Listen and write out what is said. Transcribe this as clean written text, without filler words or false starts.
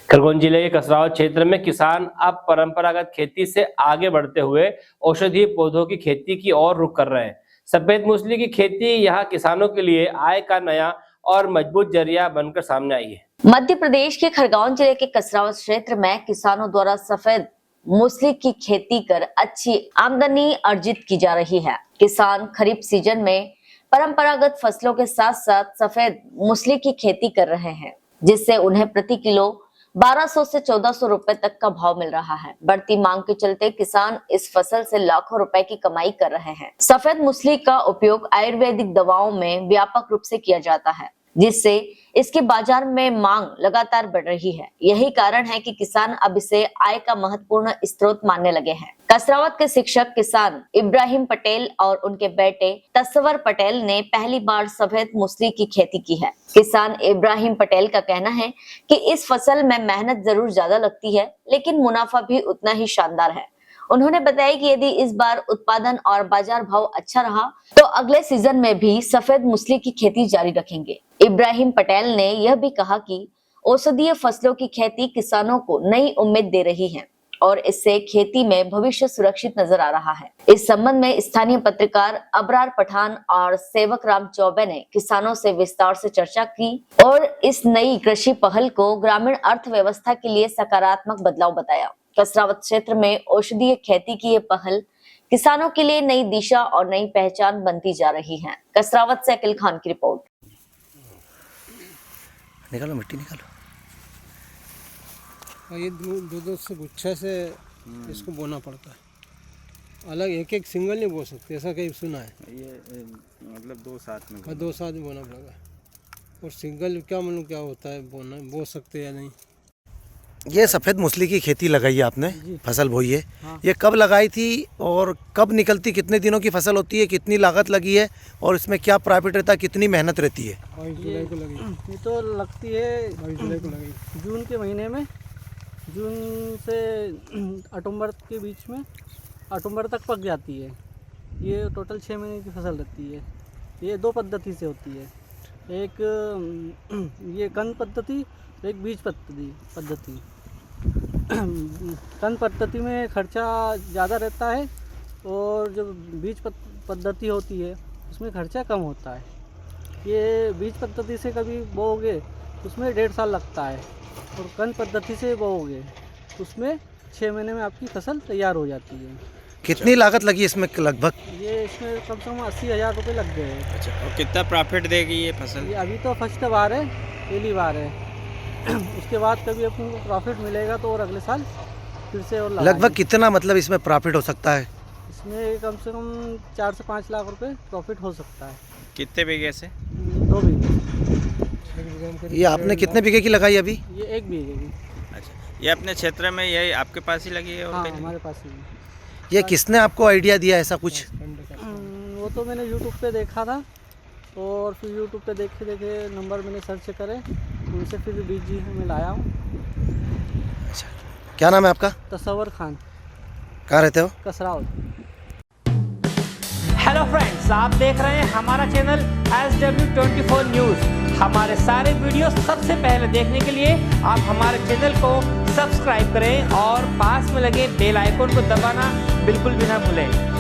खरगोन जिले के कसरावत क्षेत्र में किसान अब परंपरागत खेती से आगे बढ़ते हुए औषधीय पौधों की खेती की ओर रुख कर रहे हैं। सफेद मूसली की खेती यहां किसानों के लिए आय का नया और मजबूत जरिया बनकर सामने आई है। मध्य प्रदेश के खरगोन जिले के कसरावत क्षेत्र में किसानों द्वारा सफेद मूसली की खेती कर अच्छी आमदनी अर्जित की जा रही है। किसान खरीफ सीजन में परंपरागत फसलों के साथ साथ सफेद मूसली की खेती कर रहे हैं, जिससे उन्हें प्रति किलो 1200 से 1400 रुपए तक का भाव मिल रहा है। बढ़ती मांग के चलते किसान इस फसल से लाखों रुपए की कमाई कर रहे हैं। सफेद मूसली का उपयोग आयुर्वेदिक दवाओं में व्यापक रूप से किया जाता है, जिससे इसके बाजार में मांग लगातार बढ़ रही है। यही कारण है कि किसान अब इसे आय का महत्वपूर्ण स्रोत मानने लगे हैं। कसरावत के शिक्षक किसान इब्राहिम पटेल और उनके बेटे तस्वर पटेल ने पहली बार सफेद मूसली की खेती की है। किसान इब्राहिम पटेल का कहना है कि इस फसल में मेहनत जरूर ज्यादा लगती है, लेकिन मुनाफा भी उतना ही शानदार है। उन्होंने बताया कि यदि इस बार उत्पादन और बाजार भाव अच्छा रहा तो अगले सीजन में भी सफेद मूसली की खेती जारी रखेंगे। इब्राहिम पटेल ने यह भी कहा कि औषधीय फसलों की खेती किसानों को नई उम्मीद दे रही है और इससे खेती में भविष्य सुरक्षित नजर आ रहा है। इस संबंध में स्थानीय पत्रकार अबरार पठान और सेवक राम चौबे ने किसानों से विस्तार से चर्चा की और इस नई कृषि पहल को ग्रामीण अर्थव्यवस्था के लिए सकारात्मक बदलाव बताया। कसरावत क्षेत्र में औषधीय खेती की ये पहल किसानों के लिए नई दिशा और नई पहचान बनती जा रही है। कसरावत से अकील खान की रिपोर्ट। निकालो मिट्टी निकालो। ये दो से गुच्छा से इसको बोना पड़ता है, अलग एक एक सिंगल नहीं बो सकते, ऐसा कहीं सुना है। ये मतलब दो साथ में दो साथ में बोना पड़ेगा। और सिंगल क्या मतलब क्या होता है, बोना बो सकते या नहीं। ये सफ़ेद मूसली की खेती लगाई है आपने, फसल बोई है। हाँ। ये कब लगाई थी और कब निकलती, कितने दिनों की फसल होती है, कितनी लागत लगी है और इसमें क्या प्रॉफिट रहता है, कितनी मेहनत रहती है? 22 जुलाई को लगी। ये तो लगती है 22 जुलाई को लगी, जून के महीने में, जून से अक्टूबर के बीच में, अक्टूबर तक पक जाती है। ये टोटल 6 महीने की फसल रहती है। ये दो पद्धति से होती है, एक ये कंद पद्धति, एक बीज पद्धति। कंद पद्धति में खर्चा ज़्यादा रहता है और जो बीज पद्धति होती है उसमें खर्चा कम होता है। ये बीज पद्धति से कभी बोओगे उसमें 1.5 साल लगता है और कंद पद्धति से बोओगे उसमें 6 महीने में आपकी फसल तैयार हो जाती है। कितनी लागत लगी इसमें लगभग? ये इसमें कम से कम 80,000 रुपये लग गए हैं। अच्छा, और कितना प्रॉफिट देगी ये फसल? ये अभी तो फर्स्ट बार है, पहली बार है। उसके बाद कभी अपन को प्रॉफिट मिलेगा तो और अगले साल फिर से और लगभग कितना मतलब इसमें प्रॉफिट हो सकता है? इसमें कम से कम 4 से 5 लाख रुपए प्रॉफिट हो सकता है। कितने बीघे से? 2 बीघे। ये आपने कितने बीघे की लगाई अभी? ये 1 बीघे की। अच्छा, ये अपने क्षेत्र में यही आपके पास ही लगी है? और हाँ, हमारे पास ही। ये किसने आपको आइडिया दिया ऐसा कुछ? वो तो मैंने यूट्यूब पे देखा था और फिर यूट्यूब पे देखे नंबर मैंने सर्च करे, उनसे फिर बीज में लाया हूँ। अच्छा, क्या नाम है आपका? तस्वर खान। कहाँ रहते हो? कसरावत। हेलो फ्रेंड्स, आप देख रहे हैं हमारा चैनल SW24 न्यूज़। हमारे सारे वीडियो सबसे पहले देखने के लिए आप हमारे चैनल को सब्सक्राइब करें और पास में लगे बेल आइकन को दबाना बिल्कुल भी ना भूलें।